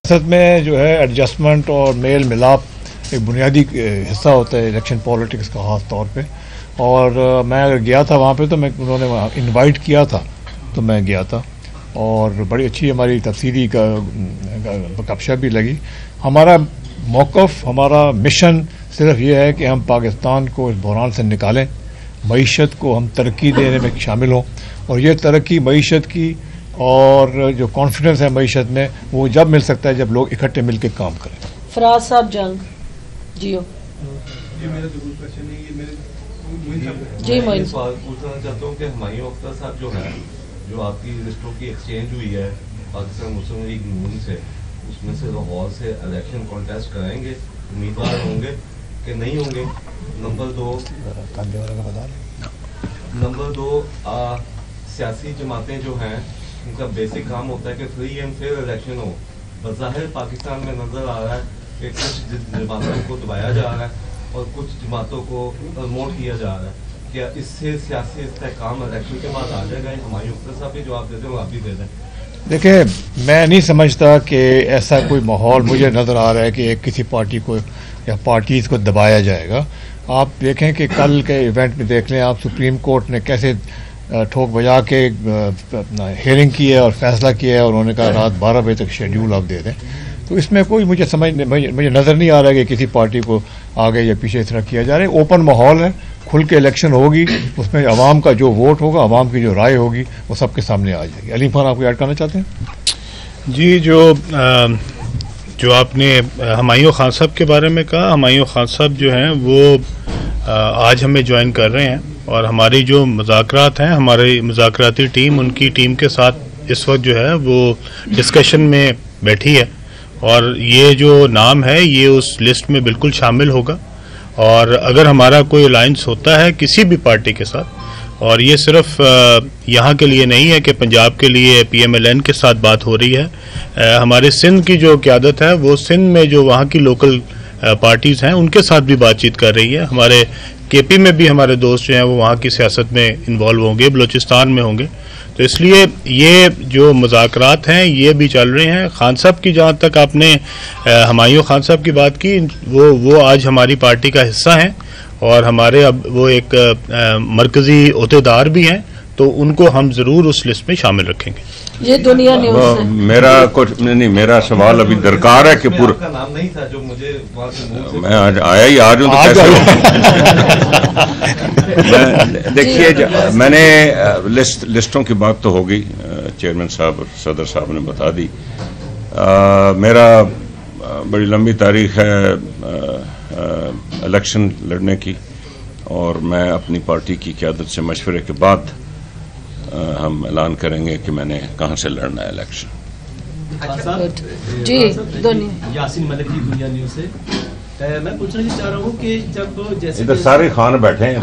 सियासत में जो है एडजस्टमेंट और मेल मिलाप एक बुनियादी हिस्सा होता है इलेक्शन पॉलिटिक्स का ख़ास तौर पे। और मैं अगर गया था वहाँ पे तो उन्होंने इनवाइट किया था तो मैं गया था और बड़ी अच्छी हमारी तफसीली गपशप भी लगी। हमारा मौक़िफ़, हमारा मिशन सिर्फ ये है कि हम पाकिस्तान को इस बहरान से निकालें, मईशत को हम तरक्की देने में शामिल हों और ये तरक्की मईशत की और जो कॉन्फिडेंस है मईशत में वो जब मिल सकता है जब लोग इकट्ठे मिलकर काम करें। फराज साहब जंग जियो ये मेरा जरूर क्वेश्चन है, ये मेरे जी मोइन सवाल पूछना चाहता हूँ कि हुमायूं अख्तर साहब जो है, जो आपकी लिस्टों की एक्सचेंज हुई है पाकिस्तान मुस्लिम लीग नून से, उसमें से लाहौर से इलेक्शन कॉन्टेस्ट कराएंगे, उम्मीदवार होंगे कि नहीं होंगे? नंबर दो सियासी जमातें जो हैं उनका बेसिक काम होता है कि फ्री एंड फेयर इलेक्शन हो। बज़ाहिर पाकिस्तान में नजर आ रहा है कि कुछ जमातों को दबाया जा रहा है और कुछ जमातों को प्रमोट किया जा रहा है। क्या इससे सियासी इस्तेहकाम इलेक्शन के बाद आ जाएगा? हुमायूं अख्तर साहब भी जवाब देते हैं, आप भी दे दें। देखिए, मैं नहीं समझता कि ऐसा कोई माहौल मुझे नज़र आ रहा है कि किसी पार्टी को या पार्टीज़ को दबाया जाएगा। आप देखें कि कल के इवेंट में देख लें आप, सुप्रीम कोर्ट ने कैसे ठोक बजा के हियरिंग की है और फैसला किया है और उन्होंने कहा रात 12 बजे तक शेड्यूल आप दे दें। तो इसमें कोई मुझे नज़र नहीं आ रहा है कि किसी पार्टी को आगे या पीछे इस तरह किया जा रहा है। ओपन माहौल है, खुल के इलेक्शन होगी, उसमें अवाम का जो वोट होगा, अवाम की जो राय होगी वो सबके सामने आ जाएगी। अली खान, आपको ऐड करना चाहते हैं? जी, जो आपने हुमायूं खान साहब के बारे में कहा, हुमायूं खान साहब जो हैं वो आज हमें ज्वाइन कर रहे हैं और हमारी जो मुज़ाकरात हैं, हमारी मुज़ाकराती टीम उनकी टीम के साथ इस वक्त जो है वो डिस्कशन में बैठी है और ये जो नाम है ये उस लिस्ट में बिल्कुल शामिल होगा। और अगर हमारा कोई अलायंस होता है किसी भी पार्टी के साथ, और ये सिर्फ यहाँ के लिए नहीं है कि पंजाब के लिए PMLN के साथ बात हो रही है, हमारे सिंध की जो क़यादत है वो सिंध में जो वहाँ की लोकल पार्टीज़ हैं उनके साथ भी बातचीत कर रही है। हमारे KP में भी हमारे दोस्त जो हैं वो वहाँ की सियासत में इन्वॉल्व होंगे, बलूचिस्तान में होंगे। तो इसलिए ये जो मुज़ाकरात हैं ये भी चल रहे हैं। खान साहब की जहाँ तक आपने हुमायूं खान साहब की बात की, वो आज हमारी पार्टी का हिस्सा हैं और हमारे अब वो एक मरकज़ी ओहदेदार भी हैं, तो उनको हम ज़रूर उस लिस्ट में शामिल रखेंगे। ये दुनिया न्यूज़ है। मेरा कुछ नहीं, मेरा सवाल अभी दरकार है कि पूरा नाम नहीं था जो मुझे मैं आज आया ही आज हूँ तो कैसे देखिए, मैंने लिस्टों की बात तो हो गई, चेयरमैन साहब, सदर साहब ने बता दी। मेरा बड़ी लंबी तारीख है इलेक्शन लड़ने की और मैं अपनी पार्टी की क़यादत से मशवरे के बाद हम ऐलान करेंगे कि मैंने कहाँ से लड़ना है इलेक्शन। जी, यासीन मलिक जी, दुनिया न्यूज़ से। मैं पूछना चाह रहा हूँ कि जब जैसे इधर सारे खान बैठे हैं,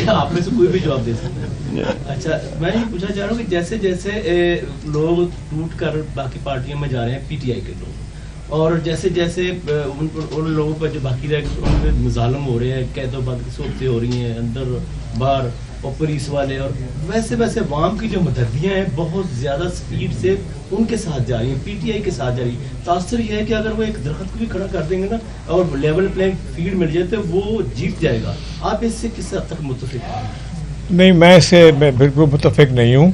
आप में से कोई भी जवाब दे सकते हैं। अच्छा, मैं ये पूछना चाह रहा हूँ कि जैसे जैसे लोग टूट कर बाकी पार्टियों में जा रहे हैं, PTI के लोग, और जैसे जैसे उन लोगों पर जो बाकी रह उन पर मुज़ालम हो रहे हैं, कैदोबंद की सूरतें हो रही हैं अंदर बाहर, और पुलिस वाले, और वैसे वैसे अवाम की जो मतहदियाँ हैं बहुत ज़्यादा स्पीड से उनके साथ जा रही हैं, PTI के साथ जा रही है। तासर यह है कि अगर वो एक दरख्त को भी खड़ा कर देंगे ना और लेवल प्लेइंग फील्ड मिल जाए तो वो जीत जाएगा। आप इससे किस हद तक मुत्तफिक हैं? नहीं, मैं इससे बिल्कुल मुत्तफिक नहीं हूँ।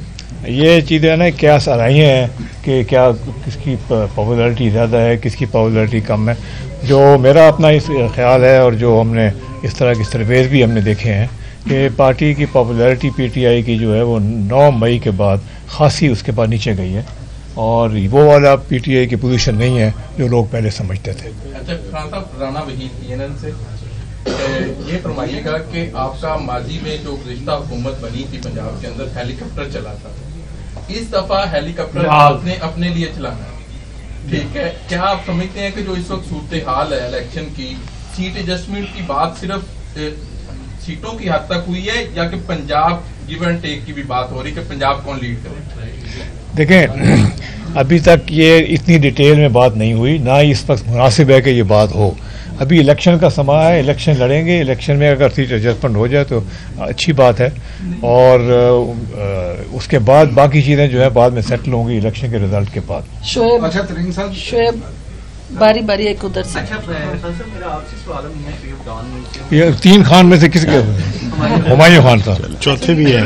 ये चीज़ें ना क्या सराही हैं कि क्या किसकी पॉपुलैरिटी ज़्यादा है, किसकी पॉपुलैरिटी कम है। जो मेरा अपना इस ख्याल है और जो हमने इस तरह के सर्वेज भी हमने देखे हैं कि पार्टी की पॉपुलैरिटी PTI की जो है वो 9 मई के बाद खासी उसके बाद नीचे गई है और वो वाला PTI की पोजीशन नहीं है जो लोग पहले समझते थे। अच्छा, खान साहब, राना वहीद CNN से ये फरमाइएगा कि आपका माजी में जो गुज़िश्ता हुकूमत बनी थी पंजाब के अंदर, हेलीकॉप्टर चला था, इस दफा हेलीकॉप्टर आपने अपने लिए चलाना है, ठीक है? क्या आप समझते हैं कि जो इस वक्त सूरत हाल है इलेक्शन की, सीट एडजस्टमेंट की बात सिर्फ सीटों की हद तक हुई है या कि पंजाब गिव एंड टेक की भी बात हो रही है कि पंजाब कौन लीड करे? देखें अभी तक ये इतनी डिटेल में बात नहीं हुई, ना ही इस वक्त मुनासिब है कि ये बात हो। अभी इलेक्शन का समय है, इलेक्शन लड़ेंगे, इलेक्शन में अगर सीट एडजस्टमेंट हो जाए तो अच्छी बात है, और उसके बाद बाकी चीज़ें जो है बाद में सेटल होंगी इलेक्शन के रिजल्ट के बाद। शोएब, अच्छा तरीन साहब, शोएब बारी बारी एक उधर से। अच्छा मेरा आपसे सवाल है, ये 3 खान में से किसके? हुमायूं खान साहब। चौथे भी है।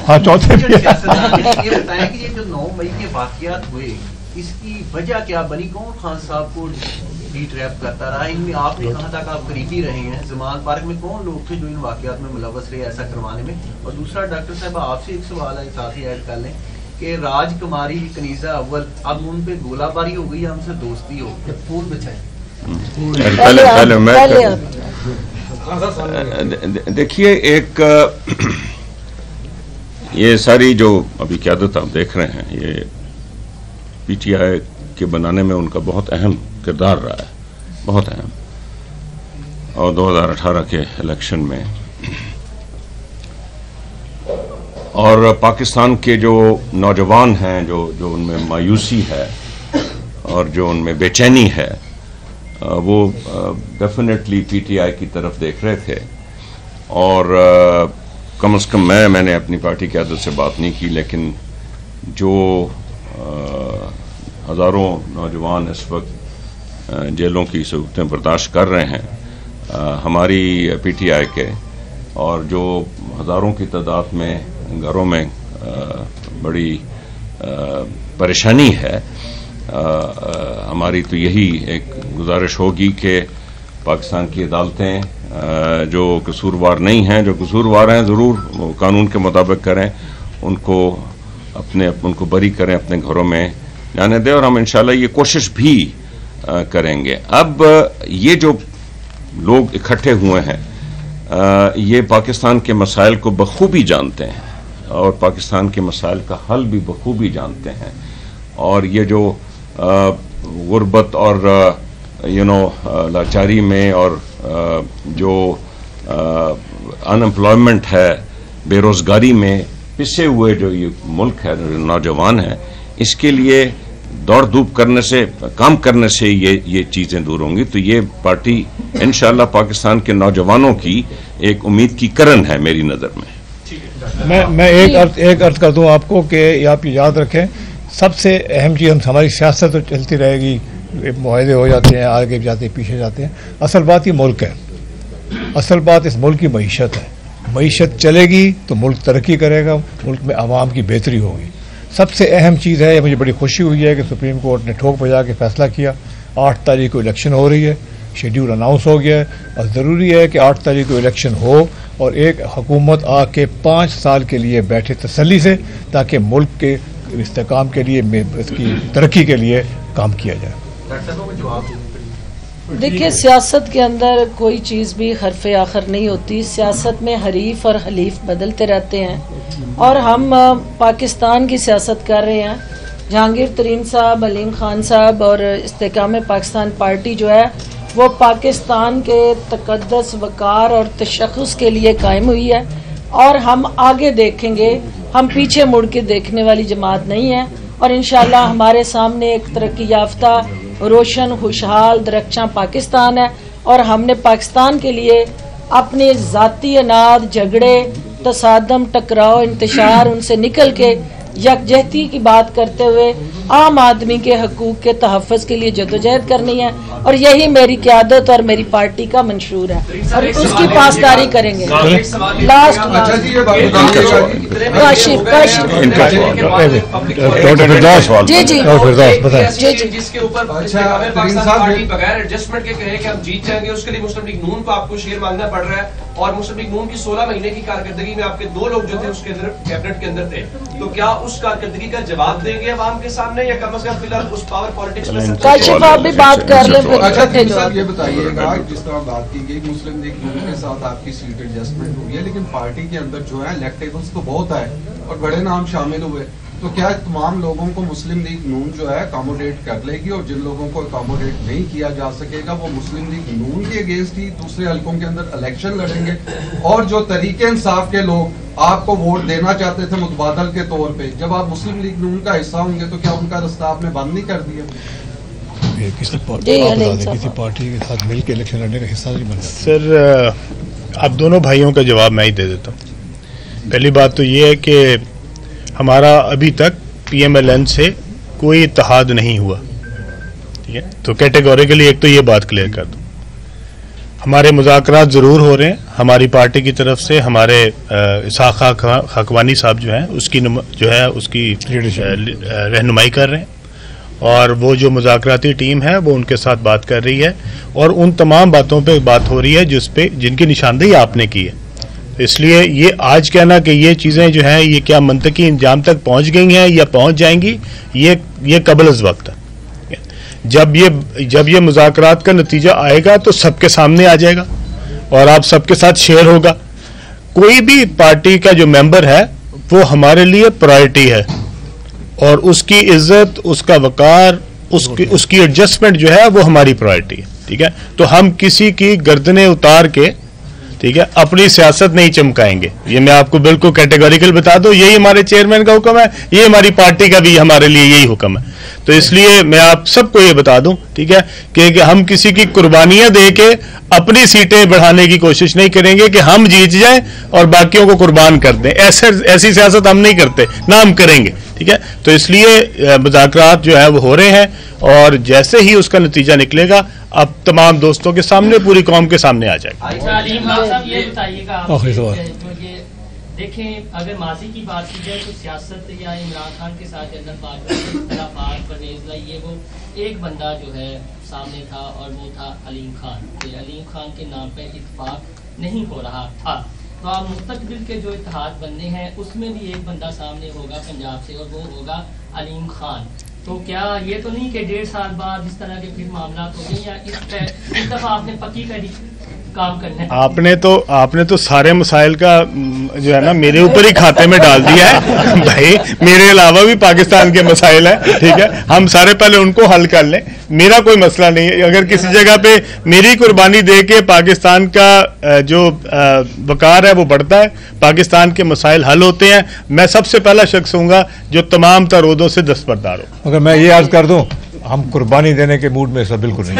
हाँ चौथे भी है। ये बताएं कि ये जो 9 मई के वाकयात हुए, इसकी वजह क्या बनी? कौन खान साहब को ट्रैप करता रहा? इनमें आपने कहा था कि आप करीबी रहे हैं, जमान पार्क में कौन लोग थे जो इन वाकयात में मुलव्वस रहे ऐसा करवाने में? और दूसरा डॉक्टर साहब आपसे एक सवाल है, साथ ही ऐड कर लें कि राजकुमारी कनीजा अव्वल, अब उन पे गोलाबारी हो गई, हमसे दोस्ती हो गई, फूल बिछाए। पहले मैं देखिए, एक ये सारी जो अभी क़यादत आप देख रहे हैं, ये पीटीआई के बनाने में उनका बहुत अहम किरदार रहा है, बहुत अहम। और 2018 के इलेक्शन में और पाकिस्तान के जो नौजवान हैं, जो उनमें मायूसी है और जो उनमें बेचैनी है, वो डेफिनेटली पीटीआई की तरफ देख रहे थे। और कम से कम मैंने अपनी पार्टी की आदत से बात नहीं की, लेकिन जो हज़ारों नौजवान इस वक्त जेलों की सूरतें बर्दाश्त कर रहे हैं हमारी पीटीआई के, और जो हज़ारों की तादाद में घरों में बड़ी परेशानी है, हमारी तो यही एक गुजारिश होगी कि पाकिस्तान की अदालतें जो कसूरवार नहीं हैं, जो कसूरवार हैं ज़रूर कानून के मुताबिक करें, उनको बरी करें, अपने घरों में जाने दें, और हम इंशाल्लाह ये कोशिश भी करेंगे। अब ये जो लोग इकट्ठे हुए हैं, ये पाकिस्तान के मसाइल को बखूबी जानते हैं और पाकिस्तान के मसाइल का हल भी बखूबी जानते हैं, और ये जो गुर्बत और लाचारी में और जो अनएम्प्लॉयमेंट है, बेरोज़गारी में पिसे हुए जो ये मुल्क है, नौजवान है, इसके लिए दौड़ धूप करने से, काम करने से ये चीज़ें दूर होंगी। तो ये पार्टी इंशाल्लाह पाकिस्तान के नौजवानों की एक उम्मीद की किरण है मेरी नज़र में। मैं एक अर्थ कर दूं आपको कि आप ये याद रखें, सबसे अहम चीज़, हमारी सियासत तो चलती रहेगी, मुआहदे हो जाते हैं, आगे जाते हैं, पीछे जाते हैं, असल बात ये मुल्क है, असल बात इस मुल्क की मईशत है। मईशत चलेगी तो मुल्क तरक्की करेगा, मुल्क में आवाम की बेहतरी होगी। सबसे अहम चीज़ है, मुझे बड़ी खुशी हुई है कि सुप्रीम कोर्ट ने ठोक बजा के फैसला किया, 8 तारीख को इलेक्शन हो रही है, शेड्यूल अनाउंस हो गया है, और ज़रूरी है कि 8 तारीख को इलेक्शन हो और एक हुकूमत आके 5 साल के लिए बैठे तसल्ली से, ताकि मुल्क के इस्तेकाम के लिए, इसकी तरक्की के लिए काम किया जाए। देखिए, सियासत के अंदर कोई चीज़ भी हरफ आखिर नहीं होती। सियासत में हरीफ और हलीफ बदलते रहते हैं, और हम पाकिस्तान की सियासत कर रहे हैं। जहांगीर तरीन साहब, अलीम खान साहब और इस्तेकाम पाकिस्तान पार्टी जो है वो पाकिस्तान के तकद्दस, वकार और तशख़्ख़ुस के लिए कायम हुई है, और हम आगे देखेंगे, हम पीछे मुड़ के देखने वाली जमात नहीं है। और इंशाअल्लाह हमारे सामने एक तरक्की याफ्ता, रोशन, खुशहाल, दरख्शां पाकिस्तान है, और हमने पाकिस्तान के लिए अपने ज़ाती अनाद, झगड़े, तसादम, टकराव, इंतशार, उनसे निकल के यकजहती की बात करते हुए आम आदमी के हकूक़ के तहफ़्फ़ुज़ के लिए जदोजहद करनी है, और यही मेरी क़यादत और मेरी पार्टी का मंशूर है, और उसकी पासदारी करेंगे। लास्ट जी जी जी, जिसके ऊपर पार्टी बगैर एडजस्टमेंट के कहे कि हम जीत जाएंगे, उसके लिए मुस्लिम लीग नून को आपको शेयर मांगना पड़ रहा है, और मुस्लिम लीग नून की 16 महीने की कारकर्दगी में आपके 2 लोग जो थे उसके अंदर कैबिनेट के अंदर थे, तो क्या उस कारकर्दगी का जवाब देंगे अवाम के सामने, या कम से कम फिलहाल उस पावर पॉलिटिक्स में काशिफ आप भी बात कर लें? अच्छा साहब, ये बताइएगा, जिस तरह बात की गई मुस्लिम लीग नून के साथ आपकी सीट एडजस्टमेंट हुई है, लेकिन पार्टी के अंदर जो है इलेक्टेबल्स तो बहुत आए और बड़े नाम शामिल हुए, तो क्या तमाम लोगों को मुस्लिम लीग नून जो है अकोमोडेट कर लेगी, और जिन लोगों को अकोमोडेट नहीं किया जा सकेगा वो मुस्लिम लीग नून के अगेंस्ट ही दूसरे हलकों के अंदर इलेक्शन लड़ेंगे, और जो तरीके इंसाफ के लोग आपको वोट देना चाहते थे मुतबादल के तौर पे, जब आप मुस्लिम लीग नून का हिस्सा होंगे तो क्या उनका रास्ता आपने बंद नहीं कर दिया? किसी पार्टी के साथ मिलकर इलेक्शन लड़ने का हिस्सा नहीं बन रहा। सर अब दोनों भाइयों का जवाब मैं ही दे देता हूँ। पहली बात तो ये है कि हमारा अभी तक PMLN से कोई इत्तेहाद नहीं हुआ, ठीक है, तो कैटेगोरिकली एक तो ये बात क्लियर कर दूं। हमारे मुज़ाकरात ज़रूर हो रहे हैं हमारी पार्टी की तरफ से, हमारे इसाक़ हक़वानी साहब जो हैं उसकी रहनुमाई कर रहे हैं, और वो जो मुज़ाकराती टीम है वो उनके साथ बात कर रही है, और उन तमाम बातों पे बात हो रही है जिनकी निशानदेही आपने की है। इसलिए ये आज कहना कि ये चीज़ें जो हैं ये क्या मंतकी इंजाम तक पहुंच गई हैं या पहुंच जाएंगी, ये कबल वक्त है। जब ये मुज़ाकरात का नतीजा आएगा तो सबके सामने आ जाएगा और आप सबके साथ शेयर होगा। कोई भी पार्टी का जो मेंबर है वो हमारे लिए प्रायोरिटी है, और उसकी इज्जत, उसका वकार, उसकी एडजस्टमेंट जो है वो हमारी प्रायोरिटी है, ठीक है। तो हम किसी की गर्दनें उतार के, ठीक है, अपनी सियासत नहीं चमकाएंगे, ये मैं आपको बिल्कुल कैटेगोरिकल बता दूं। यही हमारे चेयरमैन का हुक्म है, ये हमारी पार्टी का भी हमारे लिए यही हुक्म है। तो इसलिए मैं आप सबको ये बता दूं, ठीक है, कि हम किसी की कुर्बानियां दे के अपनी सीटें बढ़ाने की कोशिश नहीं करेंगे कि हम जीत जाएं और बाकियों को कुर्बान कर दें। ऐसी सियासत हम नहीं करते, ना हम करेंगे, ठीक है। तो इसलिए मुज़ाकरात जो है वो हो रहे हैं, और जैसे ही उसका नतीजा निकलेगा अब तमाम दोस्तों के सामने, पूरी कौम के सामने आ जाएगा। ये बताइएगा, देखें अगर माजी की बात की जाए तो सियासत या इमरान खान के साथ जनरल परवेज़ ये वो एक बंदा जो है सामने था, और वो था अलीम खान। अलीम खान के नाम पे इत्तेफाक नहीं हो रहा था, तो आप मुस्तकबिल के जो इत्तेहाद बनने हैं उसमें भी एक बंदा सामने होगा पंजाब से, और वो होगा अलीम खान। तो क्या ये तो नहीं कि 1.5 साल बाद इस तरह के फिर मामला हो गए, या इस दफा आपने पक्की करी काम करने? आपने तो सारे मसाइल का जो है ना मेरे ऊपर ही खाते में डाल दिया है। भाई मेरे अलावा भी पाकिस्तान के मसाइल हैं, ठीक है, हम सारे पहले उनको हल कर लें, मेरा कोई मसला नहीं है। अगर किसी जगह पे मेरी कुर्बानी दे के पाकिस्तान का जो वकार है वो बढ़ता है, पाकिस्तान के मसाइल हल होते हैं, मैं सबसे पहला शख्स हूँगा जो तमाम तरोदों से दस्तबरदार हो। अगर मैं ये अर्ज कर दूं, हम कुर्बानी देने के मूड में सब बिल्कुल नहीं।